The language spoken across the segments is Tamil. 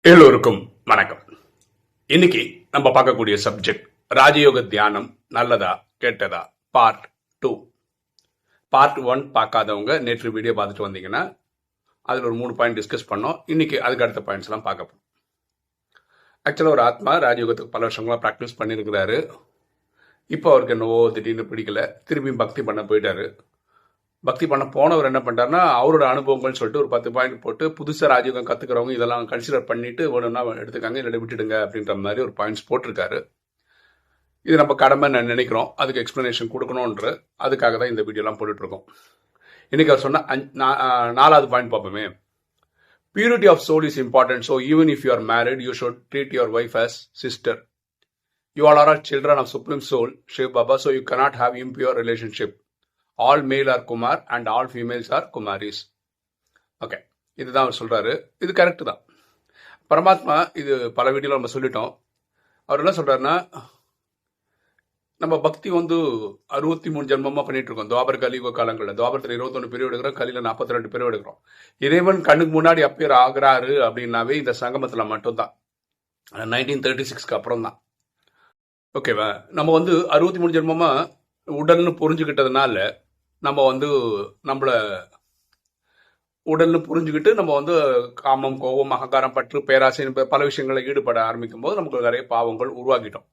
எல்லோருக்கும் வணக்கம். இன்னைக்கு நம்ம பார்க்கக்கூடிய சப்ஜெக்ட் ராஜயோக தியானம் நல்லதா கெட்டதா பார்ட் 2. பார்ட் 1 பார்க்காதவங்க நேற்று வீடியோ பார்த்துட்டு வந்தீங்கன்னா அதில் ஒரு 3 பாயிண்ட் டிஸ்கஸ் பண்ணோம். இன்னைக்கு அதுக்கு அடுத்த பாயிண்ட்ஸ் எல்லாம் பார்க்க போறோம். ஆக்சுவலாக ஒரு ஆத்மா ராஜயோகத்துக்கு பல வருஷங்களா ப்ராக்டிஸ் பண்ணியிருக்கிறாரு. இப்போ அவருக்கு என்னவோ திடீர்னு பிடிக்கல, திரும்பி பக்தி பண்ண போயிட்டாரு. பக்தி பண்ண போனவர் என்ன பண்ணிட்டாருன்னா அவரோட அனுபவங்கள்னு சொல்லிட்டு ஒரு 10 பாயிண்ட் போட்டு புதுசாக ராஜயோகம் கற்றுக்கிறவங்க இதெல்லாம் கன்சிடர் பண்ணிட்டு வேணும்னா எடுத்துக்காங்க, இல்லை விட்டுடுங்க அப்படின்ற மாதிரி ஒரு பாயிண்ட்ஸ் போட்டிருக்காரு. இது நம்ம கடமை நான் நினைக்கிறோம், அதுக்கு எக்ஸ்பிளனேஷன் கொடுக்கணுன்ற அதுக்காக தான் இந்த வீடியோலாம் போட்டுட்டு இருக்கோம். இன்னைக்கு அவர் சொன்ன 4வது பாயிண்ட் பார்ப்போமே. Purity of soul is important. So even if you are married you should treat your wife as sister. You all are children of Supreme Soul, Shiv Baba, so you cannot have impure relationship. All male or Kumar and all females R Kumari's. Okay, இதுதான் அவர் சொல்றாரு. இது கரெக்டு தான். பரமாத்மா இது பல வீடியோவில் நம்ம சொல்லிட்டோம். அவர் என்ன சொல்றாருன்னா, நம்ம பக்தி 63 ஜென்மமா பண்ணிட்டு இருக்கோம். துவாபர் கலியுக காலங்களில் துவாபரத்தில் 21 பிரிவு எடுக்கிறோம், கலியில் 42 பிரிவு எடுக்கிறோம். இறைவன் கண்ணுக்கு முன்னாடி அப்பேர் ஆகிறாரு அப்படின்னாவே இந்த சங்கமத்தில் மட்டும்தான், 1936க்கு அப்புறம் தான். ஓகேவா? நம்ம 63 ஜென்மமா உடல்னு புரிஞ்சுக்கிட்டதுனால நம்ம நம்மள உடல்னு புரிஞ்சுக்கிட்டு நம்ம காமம், கோபம், அகங்காரம், பற்று, பேராசை பல விஷயங்களை ஈடுபட ஆரம்பிக்கும் போது நமக்கு நிறைய பாவங்கள் உருவாக்கிட்டோம்.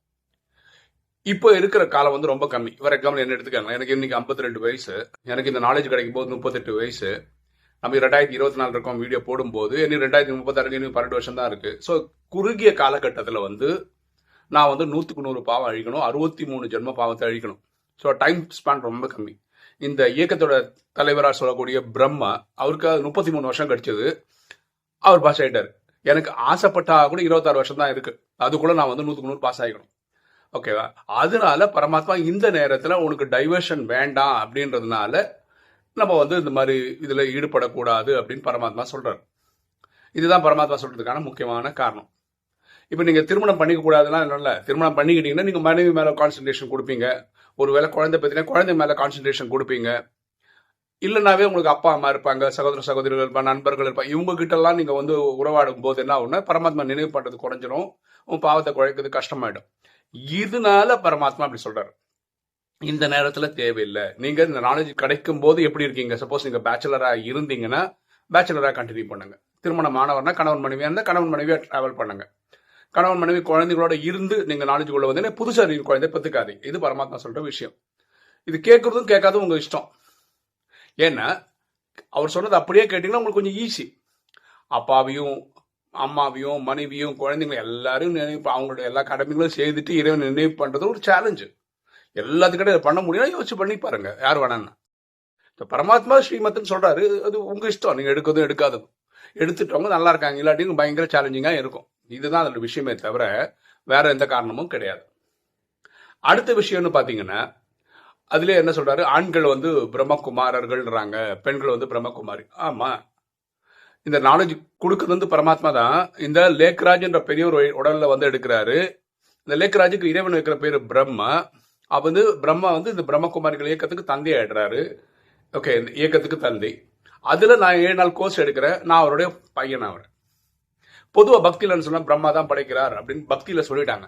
இப்போ இருக்கிற காலம் ரொம்ப கம்மி. ஃபார் எக்ஸாம்பிள் என்ன எடுத்துக்காங்க, எனக்கு இன்னைக்கு 52 வயசு, எனக்கு இந்த நாலேஜ் கிடைக்கும் போது 38 வயசு. நம்ம 2024 இருக்கோம் வீடியோ போடும்போது, இன்னும் 2036 இன்னும் 12 வருஷம் தான் இருக்கு. ஸோ குறுகிய காலகட்டத்தில் நான் 100க்கு 100 பாவம் அழிக்கணும், 63 ஜென்ம பாவத்தை அழிக்கணும். ஸோ டைம் ஸ்பேன் ரொம்ப கம்மி. இந்த இயக்கத்தோட தலைவராக சொல்லக்கூடிய பிரம்மா, அவருக்கு 33 வருஷம் கிடைச்சது, அவர் பாஸ் ஆகிட்டார். எனக்கு ஆசைப்பட்டா கூட 26 வருஷம் தான் இருக்கு, அதுக்குள்ள நான் 100க்கு 100 பாஸ் ஆகிக்கணும். ஓகேவா? அதனால பரமாத்மா இந்த நேரத்தில் உனக்கு டைவர்ஷன் வேண்டாம் அப்படின்றதுனால நம்ம இந்த மாதிரி இதில் ஈடுபடக்கூடாது அப்படின்னு பரமாத்மா சொல்றாரு. இதுதான் பரமாத்மா சொல்றதுக்கான முக்கியமான காரணம். இப்போ நீங்கள் திருமணம் பண்ணிக்க கூடாதுன்னா இல்லை, திருமணம் பண்ணிக்கிட்டீங்கன்னா நீங்கள் மனைவி மேலே கான்சன்ட்ரேஷன் கொடுப்பீங்க. ஒருவேளை குழந்தை பற்றினா குழந்தை மேலே கான்சன்ட்ரேஷன் கொடுப்பீங்க. இல்லைனாவே உங்களுக்கு அப்பா அம்மா இருப்பாங்க, சகோதர சகோதரிகள் இருப்பாங்க, நண்பர்கள் இருப்பாங்க. இவங்க கிட்டலாம் நீங்கள் உறவாடும் போது என்ன ஆகும்னா பரமாத்மா நினைவு பண்ணுறது குறைஞ்சிரும், உன் பாவத்தை குறைக்கிறது கஷ்டமாயிடும். இதனால பரமாத்மா அப்படி சொல்றாரு. இந்த நேரத்தில் தேவையில்லை. நீங்கள் இந்த நாலேஜ் கிடைக்கும் போது எப்படி இருக்கீங்க? சப்போஸ் நீங்கள் பேச்சுலராக இருந்தீங்கன்னா பேச்சுலராக கண்டினியூ பண்ணுங்க. திருமணம் ஆனவர்னா கணவன் மனைவியாக இருந்தால் கணவன் மனைவியாக ட்ராவல் பண்ணுங்க. கணவன் மனைவி குழந்தைகளோட இருந்து நீங்க நாலேஜுக்குள்ள வந்து புதுசா நீங்க குழந்தை பத்துக்காதீங்க. இது பரமாத்மா சொல்ற விஷயம். இது கேட்கறதும் கேட்காதும் உங்க இஷ்டம். ஏன்னா அவர் சொன்னது அப்படியே கேட்டீங்கன்னா உங்களுக்கு கொஞ்சம் ஈஸி. அப்பாவையும் அம்மாவையும் மனைவியும் குழந்தைங்களும் எல்லாரும் நினைவு, அவங்களோட எல்லா கடமைகளும் செய்துட்டு இறைவன் நினைவு பண்றது ஒரு சேலஞ்சு. எல்லாத்துக்கிட்ட பண்ண முடியும், யோசிச்சு பண்ணி பாருங்க, யார் வேணான்னு. பரமாத்மா ஸ்ரீமத்னு சொல்றாரு, அது உங்க இஷ்டம். நீங்க எடுக்கிறதும் எடுக்காததும். எடுத்துட்டவங்க நல்லா இருக்காங்க, இல்லாட்டி பயங்கர சேலஞ்சிங்கா இருக்கும். இதுதான் அதோட விஷயமே தவிர வேற எந்த காரணமும் கிடையாது. அடுத்த விஷயம்னு பாத்தீங்கன்னா, அதுல என்ன சொல்றாரு, ஆண்கள் பிரம்மகுமாரர்கள்ன்றாங்க, பெண்கள் பிரம்மகுமாரி. ஆமா, இந்த நாலேஜ் கொடுக்கறது பரமாத்மா தான். இந்த லேக்ராஜ் என்ற பெரிய ஒரு உடல்ல எடுக்கிறாரு. இந்த லேக்ராஜுக்கு இறைவன் வைக்கிற பேரு பிரம்மா. பிரம்மா இந்த பிரம்மகுமாரிகள் இயக்கத்துக்கு தந்தை ஆயிடுறாரு. ஓகே, இந்த இயக்கத்துக்கு தந்தை. அதுல நான் 7 நாள் கோர்ஸ் எடுக்கிறேன், நான் அவருடைய பையன். அவர் பொதுவா பக்தியில சொன்னா பிரம்மா தான் படைக்கிறார் அப்படின்னு பக்தியில சொல்லிட்டாங்க.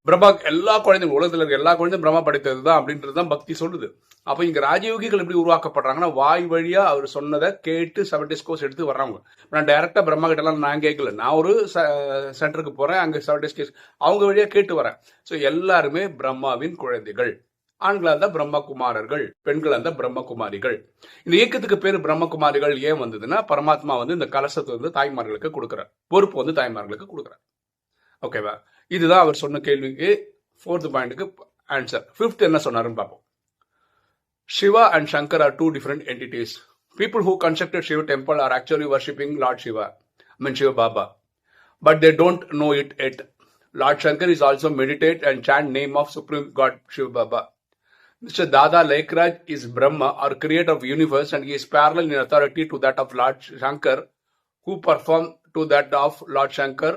பிரம்மா எல்லா குழந்தையும், உலகத்துல இருக்க எல்லா குழந்தையும் பிரம்மா படைத்தது தான் அப்படின்றது தான் பக்தி சொல்லுது. அப்ப இங்க ராஜயோகிகள் எப்படி உருவாக்கப்படுறாங்கன்னா, வாய் வழியா அவர் சொன்னதை கேட்டு 7 days கோர்ஸ் எடுத்து வர்றவங்க. நான் டைரக்டா பிரம்மா கிட்ட எல்லாம் நான் கேட்கல, நான் ஒரு சென்டருக்கு போறேன், அங்க 7 days கேஸ் அவங்க வழியா கேட்டு வரேன். ஸோ எல்லாருமே பிரம்மாவின் குழந்தைகள். ஆண்களா இருந்தா பிரம்மகுமாரர்கள், பெண்களா இருந்தா பிரம்மகுமாரிகள். இந்த இயக்கத்துக்கு பேரு பிரம்மகுமாரிகள் ஏன் வந்ததுன்னா, பரமாத்மா இந்த கலசத்தை தாய்மார்களுக்கு கொடுக்கிறார், பொறுப்பு தாய்மார்களுக்கு கொடுக்கிறார். ஓகேவா? இதுதான் அவர் சொன்ன கேள்விக்கு 4th பாயிண்ட்டுக்கு ஆன்சர். 5th என்ன சொன்னாருன்னு பார்ப்போம். Shiva and Shankar are 2 different entities. People who constructed Shiva temple are actually worshipping Lord Shiva, Shiva Baba, but they don't know it yet. Lord Shankar is also meditate and chant name of Supreme God Shiva Baba. Mr. Dada Lekraj is Brahma or creator of universe, and he is parallel in authority to that of Lord Shankar, who perform to that of Lord Shankar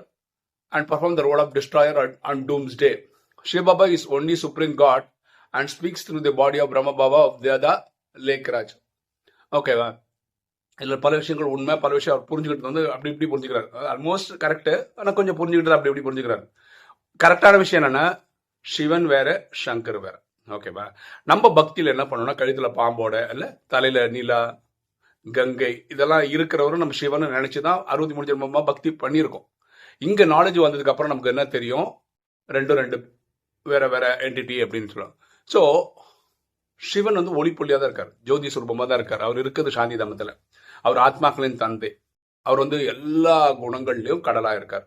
and perform the role of destroyer on doomsday. Shiva Baba is only Supreme God and speaks through the body of Brahma Baba of Dada Lekraj. Okay, இதில் பல விஷயங்கள் உண்மை, பல விஷயம் அவர் புரிஞ்சுக்கிட்டு வந்து அப்படி இப்படி புரிஞ்சுக்கிறார். ஆல்மோஸ்ட் கரெக்டு, ஆனால் கொஞ்சம் புரிஞ்சுக்கிட்டு அப்படி இப்படி புரிஞ்சுக்கிறார். கரெக்டான விஷயம் என்னன்னா, சிவன் வேற, சங்கர் வேற. ஓகேவா? நம்ம பக்தியில் என்ன பண்ணோம்னா, கழுத்துல பாம்போட இல்லை தலையில நிலா, கங்கை இதெல்லாம் இருக்கிறவரும் நம்ம சிவனை நினைச்சுதான் 63 ஜென்மமா பக்தி பண்ணியிருக்கோம். இங்க நாலேஜ் வந்ததுக்கு அப்புறம் நமக்கு என்ன தெரியும், ரெண்டு வேற வேற என்டிட்டி அப்படின்னு சொல்லலாம். ஸோ சிவன் வந்து ஒளிப்புள்ளியாக தான் இருக்கார், ஜோதி சுரூபமாக தான் இருக்கார். அவர் இருக்கிறது சாந்தி தமத்தில். அவர் ஆத்மாக்களின் தந்தை. அவர் வந்து எல்லா குணங்கள்லையும் கடலாக இருக்கார்.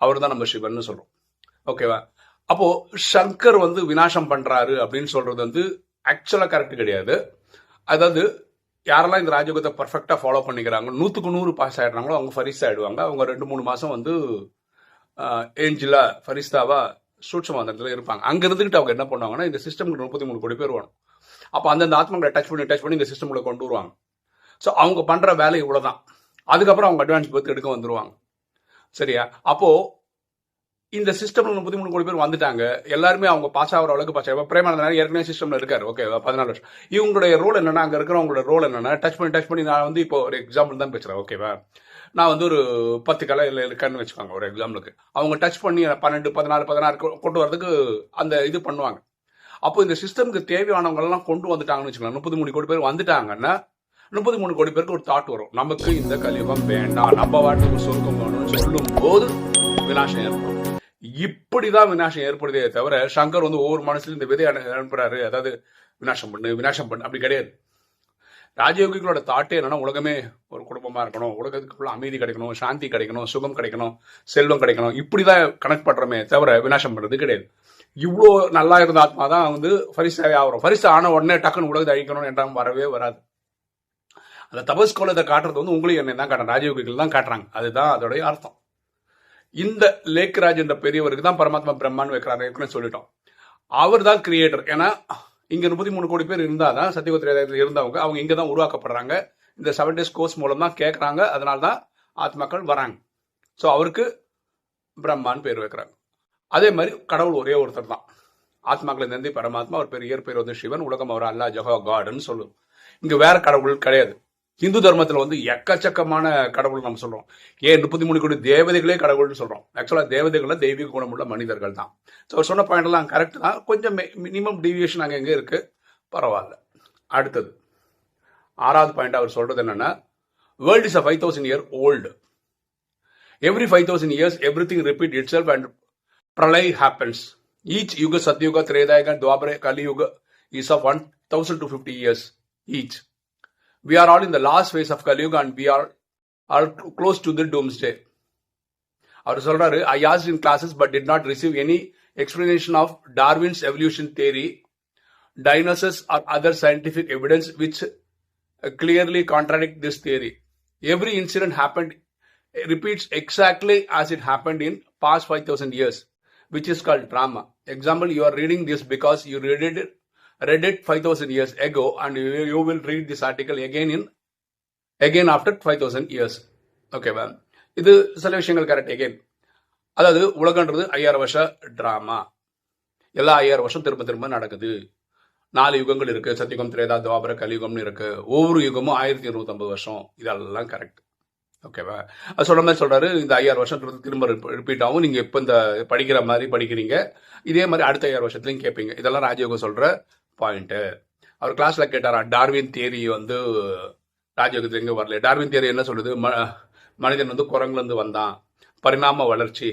அவர் தான் நம்ம சிவன் சொல்றோம். ஓகேவா? அப்போ சங்கர் வந்து விநாசம் பண்றாரு அப்படின்னு சொல்றது வந்து ஆக்சுவலா கரெக்ட் கிடையாது. அதாவது யாரெல்லாம் இந்த ராஜயோகத்தை பர்ஃபெக்டா ஃபாலோ பண்ணிக்கிறாங்க, 100% பாஸ் ஆயிடுறாங்களோ அவங்க ஃபரிஸ்தா ஆயிடுவாங்க. அவங்க 2-3 மாசம் வந்து ஏஞ்சிலா ஃபரிஸ்தாவா சூட்சமா அந்த இடத்துல இருப்பாங்க. அங்க இருந்துகிட்டு அவங்க என்ன பண்ணுவாங்கன்னா, இந்த சிஸ்டம்க்கு 33 கோடி பேர் வேணும். அப்போ அந்தந்த ஆத்மாக்களை டச் பண்ணி இந்த சிஸ்டம்ல கொண்டு வருவாங்க. ஸோ அவங்க பண்ற வேலை இவ்வளவுதான். அதுக்கப்புறம் அவங்க அட்வான்ஸ் பர்த் எடுக்க வந்துருவாங்க. சரியா? அப்போ இந்த சிஸ்டம்ல 33 கோடி பேர் வந்துட்டாங்க. எல்லாருமே அவங்க பாஸ் ஆகிற அளவுக்கு பாஸ் ஆகும். பிரேமானந்தன் ஏற்கனவே சிஸ்டம்ல இருக்காரு. ஓகே, 14 வருஷம். இவங்களுடைய ரோல் என்னன்னா, அங்க இருக்கிறவங்களோட ரோல் என்னன்னா, டச் பண்ணி நான் வந்து இப்போ ஒரு எக்ஸாம்பிள் தான் பேசுறேன். ஓகேவா? நான் வந்து ஒரு 10 கலை இருக்கான்னு வச்சுக்கோங்க ஒரு எக்ஸாம்பிளுக்கு. அவங்க டச் பண்ணி 12, 14, 16 கொண்டு வரதுக்கு அந்த இது பண்ணுவாங்க. அப்போ இந்த சிஸ்டம்க்கு தேவையானவங்க எல்லாம் கொண்டு வந்துட்டாங்கன்னு வச்சுக்கலாம். 33 கோடி பேர் வந்துட்டாங்கன்னா 33 கோடி பேருக்கு ஒரு தாட் வரும், நமக்கு இந்த கலியுகம் வேண்டாம், நம்ம வாட்டுக்கு சொர்க்கம் வேணும்னு சொல்லும் போது விநாசம் ஏற்படும். இப்படிதான் விநாசம் ஏற்படுதே தவிர, சங்கர் வந்து ஒவ்வொரு மனசுல இந்த விதையை அனுப்புறாரு, அதாவது விநாசம் பண்ணு அப்படி கிடையாது. ராஜயோகிகளோட தாட்டே என்னன்னா, உலகமே ஒரு குடும்பமா இருக்கணும், உலகத்துக்குள்ள அமைதி கிடைக்கணும், சாந்தி கிடைக்கணும், சுகம் கிடைக்கணும், செல்வம் கிடைக்கணும், இப்படிதான் கனெக்ட் பண்றோமே தவிர விநாசம் பண்றது கிடையாது. இவ்வளோ நல்லா இருந்த ஆத்மா தான் வந்து ஃபரிஸ்தாவே ஆகிறோம். ஃபரிஸ்தா ஆன உடனே டக்குன்னு உலகத்தை அழிக்கணும் என்றால் வரவே வராது. அந்த தபஸ் கோலத்தை காட்டுறது வந்து உங்களையும் என்ன தான் காட்டுறாங்க, ராஜயோகிகள் தான் காட்டுறாங்க. அதுதான் அதோடைய அர்த்தம். இந்த லேக்ராஜ் என்ற பெரியவருக்கு தான் பரமாத்மா பிரம்மான்னு வைக்கிறாரு சொல்லிட்டோம். அவர் தான் கிரியேட்டர். ஏன்னா இங்க 33 கோடி பேர் இருந்தாதான் சத்தியகுத்திரத்தில் இருந்தவங்க அவங்க இங்க தான் உருவாக்கப்படுறாங்க. இந்த 7 days கோர்ஸ் மூலம் தான் கேட்கறாங்க. அதனால தான் ஆத்மாக்கள் வராங்க. ஸோ அவருக்கு பிரம்மான்னு பேர் வைக்கிறாங்க. அதே மாதிரி கடவுள் ஒரே ஒருத்தர் தான். ஆத்மாக்களை நந்தி பரமாத்மா, அவர் பேர் இயற்பேர் வந்து சிவன், உலகம் அவர் அல்லா ஜஹா காட்னு சொல்லுவோம். இங்க வேற கடவுள் கிடையாது. இந்து தர்மத்தில் வந்து எக்கச்சக்கமான கடவுள் நம்ம சொல்றோம். 33 கோடி தேவதைகளே கடவுள்னு சொல்றோம். ஆக்சுவலா தேவதைகள்ல தெய்வீக குணமுள்ள மனிதர்கள் தான். ஸோ அவர் சொன்ன பாயிண்ட் எல்லாம் கரெக்ட் தான். கொஞ்சம் மினிமம் டிவியேஷன் அங்கே எங்கே இருக்கு, பரவாயில்ல. அடுத்தது 6வது பாயிண்ட் அவர் சொல்றது என்னன்னா, world is a 5000 year old. Every 5000 years everything repeat itself and pralay happens. Each yuga, satyuga, treta, dwapara, kali yuga is of 1000 to 50 years each. We are all in the last phase of Kali Yuga and we are all close to the doomsday. அவர் சொல்றாரு, I asked in classes but did not receive any explanation of Darwin's evolution theory, dinosaurs or other scientific evidence which clearly contradict this theory. Every incident repeats exactly as it happened in past 5000 years, which is called drama. Example, you are reading this because you read it 5000 years ago and you will read this article again after 5000 years. Okay, ma'am. இது சில விஷயங்கள் கரெக்ட். again, அதாவது உலகன்றது 5000 வருஷம் டிராமா. எல்லா 5000 வருஷம் திரும்ப நடக்குது. 4 யுகங்கள் இருக்கு, சத்தியுகம், திரேதா, துவாபர, கலியுகம்னு இருக்கு. ஒவ்வொரு யுகமும் 1250 வருஷம். இதெல்லாம் கரெக்ட். ஓகேவா? அது சொல்ற மாதிரி சொல்றாரு, இந்த 5000 வருஷம் திரும்ப ரிப்பீட் ஆகும். நீங்க இப்ப இந்த படிக்கிற மாதிரி படிக்கிறீங்க, இதே மாதிரி அடுத்த 5000 வருஷத்துலையும் கேட்பீங்க. இதெல்லாம் ராஜயோகம் சொல்ற பாயிண்ட். அவர் கிளாஸ்ல கேட்டாரா, டார்வின் தியரி வந்து ராஜயோகத்துல எங்க வரல. டார்வின் தியரி என்ன சொல்லுது, மனிதன் வந்து குரங்குல இருந்து வந்தான், பரிணாம வளர்ச்சி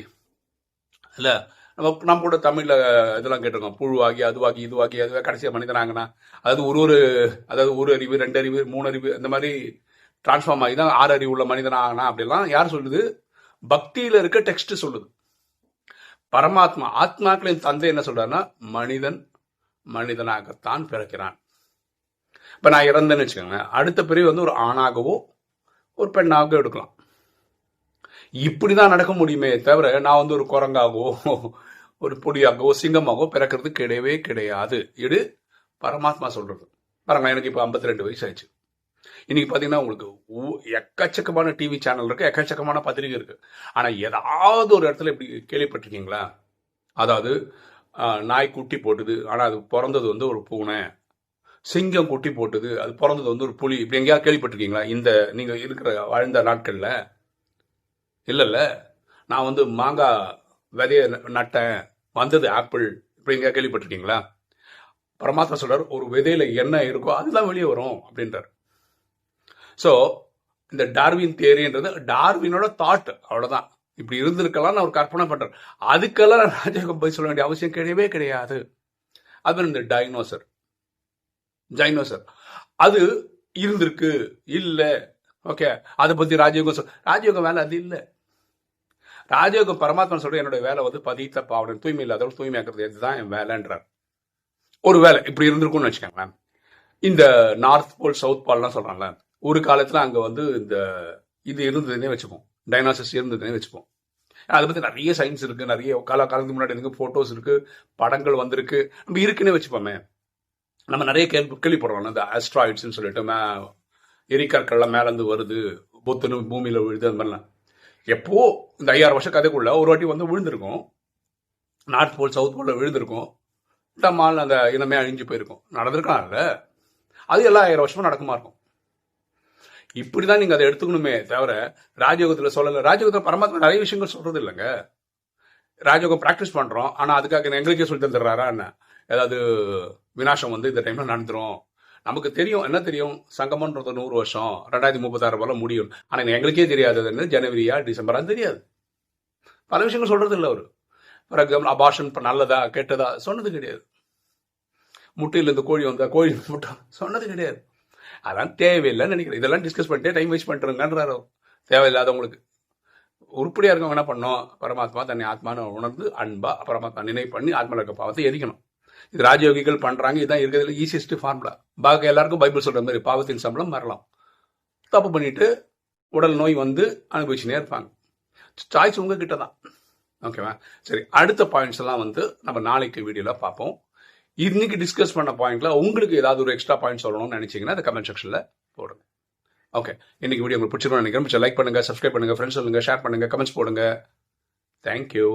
இல்ல. நம்ம கூட தமிழ்ல இதெல்லாம் கேட்டிருக்கோம், புழுவாகி அதுவாகி இதுவாகி அதுவே கடைசியா மனிதனாங்கன்னா, அதாவது ஒரு அறிவு, 2 அறிவு, 3 அறிவு, இந்த மாதிரி டிரான்ஸ்ஃபார்ம் ஆகி தான் 6 அறிவு உள்ள மனிதனாகனா அப்படிலாம் யார் சொல்லுது? பக்தியில இருக்க டெக்ஸ்ட் சொல்லுது. பரமாத்மா ஆத்மாக்களின் தந்தை என்ன சொல்றாருன்னா, மனிதனாகத்தான் பிறக்கிறான். இப்ப நான் இறந்தேன்னு வச்சுக்கோங்க, அடுத்த பிறவி வந்து ஒரு ஆணாகவோ ஒரு பெண்ணாகவோ எடுக்கலாம். இப்படிதான் நடக்க முடியுமே தவிர நான் வந்து ஒரு குரங்காகவோ ஒரு பொடியாகவோ சிங்கமாகவோ பிறக்கிறது கிடையவே கிடையாது. இது பரமாத்மா சொல்றது. பாருங்க, எனக்கு இப்ப 52 வயசு ஆயிடுச்சு. இன்னைக்கு பாத்தீங்கன்னா உங்களுக்கு எக்கச்சக்கமான டிவி சேனல் இருக்கு, எக்கச்சக்கமான பத்திரிகை இருக்கு. ஆனா ஏதாவது ஒரு இடத்துல இப்படி கேள்விப்பட்டிருக்கீங்களா? அதாவது நாய் குட்டி போட்டுது, ஆனா அது பிறந்தது வந்து ஒரு பூனை. சிங்கம் குட்டி போட்டது, அது பிறந்தது வந்து ஒரு புலி, இப்படி எங்கேயாவது கேள்விப்பட்டிருக்கீங்களா இந்த நீங்க இருக்கிற வாழ்ந்த நாட்கள்ல? இல்லைல்ல. நான் வந்து மாங்காய் விதைய நட்டேன், வந்தது ஆப்பிள், இப்படி எங்கேயா கேள்விப்பட்டிருக்கீங்களா? பரமாத்மா சொல்றார், ஒரு விதையில என்ன இருக்கோ அதுதான் வெளியே வரும் அப்படின்றார். ஸோ இந்த டார்வின் தியரின்றது டார்வினோட தாட், அவ்வளோதான். இப்படி இருந்திருக்கலாம் அவர் கற்பனை பண்றார். அதுக்கெல்லாம் ராஜயோகம் போய் சொல்ல வேண்டிய அவசியம் கிடையவே கிடையாது. அது இந்த டைனோசர் அது இருந்திருக்கு இல்ல, ஓகே, அதை பத்தி ராஜயோகம் ராஜயோகம் வேலை அது இல்லை. ராஜயோகம் பரமாத்மா சொல்ற என்னோட வேலை வந்து பதித்த பாவனை, தூய்மை இல்லாதவர்கள் தூய்மையாக்குறது, இதுதான் என் வேலைன்றார். ஒரு வேலை இப்படி இருந்திருக்கும்னு வச்சுக்கோங்களேன். இந்த நார்த் போல் சவுத் போல்லாம் சொல்றாங்கல்ல, ஒரு காலத்துல அங்க வந்து இந்த இது இருந்ததுன்னே வச்சுப்போம், டைனாசஸ் இருந்ததுன்னே வச்சுப்போம். அதை பத்தி நிறைய சயின்ஸ் இருக்கு, நிறைய காலத்துக்கு முன்னாடி இருக்கு, போட்டோஸ் இருக்கு, படங்கள் வந்திருக்கு, நம்ம இருக்குன்னே வச்சுப்போமே. நம்ம நிறைய கேள்விப்படுறோம், இந்த ஆஸ்ட்ராய்ட்ஸ்ன்னு சொல்லிட்டு எரிக்கற்கள்லாம் மேலேருந்து வருது, பொத்துன்னு பூமியில விழுது, அந்த மாதிரிலாம். எப்போ இந்த 5000 வருஷம் கதைக்குள்ள ஒரு வாட்டி வந்து விழுந்திருக்கும், நார்த் போல் சவுத் போல்ல விழுந்திருக்கும், டம்மால் அந்த இனமே அழிஞ்சு போயிருக்கும், நடந்திருக்கலாம்ல. அது எல்லா 1000 வருஷமும் நடக்குமா இருக்கும். இப்படிதான் நீங்க அதை எடுத்துக்கணுமே தவிர ராஜயோகத்துல சொல்லல. ராஜயோகத்துல பரமாத்மா நிறைய விஷயங்கள் சொல்றது இல்லைங்க. ராஜயோகம் பிராக்டிஸ் பண்றோம், ஆனா அதுக்காக எங்களுக்கே சொல்லி தந்துடுறாரா என்ன? ஏதாவது விநாசம் வந்து இந்த டைம்ல நடந்துரும். நமக்கு தெரியும், என்ன தெரியும், சங்கமன்றது 100 வருஷம் 2036 போல முடியும். ஆனா எங்களுக்கே தெரியாது என்ன ஜனவரியா டிசம்பரா தெரியாது. பல விஷயங்கள் சொல்றது இல்லை அவரு. ஃபார் எக்ஸாம்பிள் அபார்ஷன் நல்லதா கெட்டதா சொன்னது கிடையாது. முட்டையில இருந்து கோழி வந்தா கோழி முட்டை சொன்னது கிடையாது. அதான் தேவையில்லைன்னு நினைக்கிறேன். இதெல்லாம் டிஸ்கஸ் பண்ணிட்டு டைம் வேஸ்ட் பண்ணிட்டுருங்கன்றாரு. தேவையில்லாதவங்களுக்கு. உருப்படியா இருக்கவங்க என்ன பண்ணோம், பரமாத்மா தன்னை ஆத்மானு உணர்ந்து அன்பா பரமாத்மா நினைவு பண்ணி ஆத்மாவில் இருக்க பாவத்தை எரிக்கணும். இது ராஜயோகிகள் பண்றாங்க. இதுதான் இருக்கிறதுல ஈஸியஸ்ட் ஃபார்முலா. பாக்க எல்லாருக்கும் பைபிள் சொல்ற மாதிரி பாவத்தின் சம்பளம் மரணம். தப்பு பண்ணிட்டு உடல் நோய் வந்து அனுபவிச்சுனே இருப்பாங்க. சாய்ஸ் உங்ககிட்ட தான். ஓகேவா? சரி, அடுத்த பாயிண்ட்ஸ் எல்லாம் வந்து நம்ம நாளைக்கு வீடியோல பார்ப்போம். இன்னைக்கு டிஸ்கஸ் பண்ண பாயிண்ட்ல உங்களுக்கு ஏதாவது ஒரு எக்ஸ்ட்ரா பாயிண்ட் சொல்லணும்னு நினைச்சீங்கன்னா அதை கமெண்ட் செக்ஷன்ல போடுங்க. ஓகே, இன்னைக்கு வீடியோ உங்களுக்கு பிடிச்சிருக்கோம்னு நினைக்கிறேன். லைக் பண்ணுங்க, சப்ஸ்கிரைப் பண்ணுங்க, ஃப்ரெண்ட்ஸ் சொல்லுங்க, ஷேர் பண்ணுங்க, கமெண்ட்ஸ் போடுங்க. தேங்க்யூ.